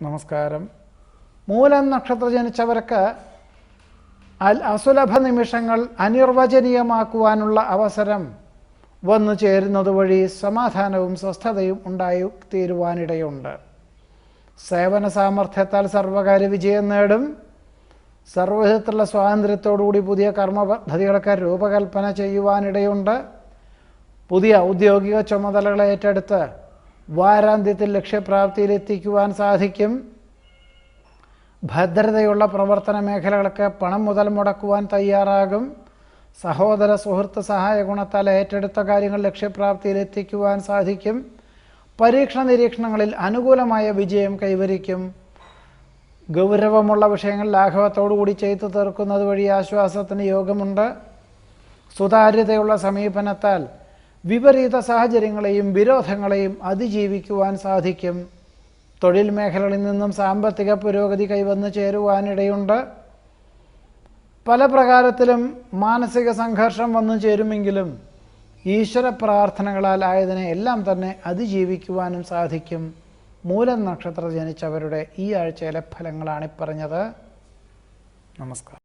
നമസ്കാരം. മൂലം നക്ഷത്ര ജനിച്ചവർക്ക് അസുലഭ നിമിഷങ്ങൾ അനിർവചനീയമാക്കുവാനുള്ള അവസരം വന്നു ചേരുന്നത് വഴി സമാധാനവും സ്വസ്ഥതയും ഉണ്ടായി തീരുവാനിടയുണ്ട്. സേവന സാമർഥ്യത്താൽ സർവകാര്യ വിജയം നേടും. സർവവിധത്തിലുള്ള സ്വാതന്ത്ര്യത്തോടുകൂടി പുതിയ കർമ്മ പദ്ധതികളൊക്കെ രൂപകൽപ്പന ചെയ്യുവാനിടയുണ്ട്. പുതിയ ഔദ്യോഗിക ചുമതലകളെ ഏറ്റെടുത്ത് വാരാന്ത്യത്തിൽ ലക്ഷ്യപ്രാപ്തിയിലെത്തിക്കുവാൻ സാധിക്കും. ഭദ്രതയുള്ള പ്രവർത്തന മേഖലകൾക്ക് പണം മുതൽ മുടക്കുവാൻ തയ്യാറാകും. സഹോദര സുഹൃത്ത് സഹായ ഗുണത്താൽ ഏറ്റെടുത്ത കാര്യങ്ങൾ ലക്ഷ്യപ്രാപ്തിയിലെത്തിക്കുവാൻ സാധിക്കും. പരീക്ഷണ നിരീക്ഷണങ്ങളിൽ അനുകൂലമായ വിജയം കൈവരിക്കും. ഗൗരവമുള്ള വിഷയങ്ങൾ ലാഘവത്തോടുകൂടി ചെയ്തു തീർക്കുന്നത് വഴി ആശ്വാസത്തിന് യോഗമുണ്ട്. സുതാര്യതയുള്ള സമീപനത്താൽ വിപരീത സാഹചര്യങ്ങളെയും വിരോധങ്ങളെയും അതിജീവിക്കുവാൻ സാധിക്കും. തൊഴിൽ മേഖലകളിൽ നിന്നും സാമ്പത്തിക പുരോഗതി കൈവന്നു ചേരുവാനിടയുണ്ട്. പല പ്രകാരത്തിലും മാനസിക സംഘർഷം വന്നു ചേരുമെങ്കിലും ഈശ്വര പ്രാർത്ഥനകളാൽ ആയതിനെ എല്ലാം തന്നെ അതിജീവിക്കുവാനും സാധിക്കും. മൂലം നക്ഷത്ര ജനിച്ചവരുടെ ഈ ആഴ്ചയിലെ ഫലങ്ങളാണ് പറഞ്ഞത്. നമസ്കാരം.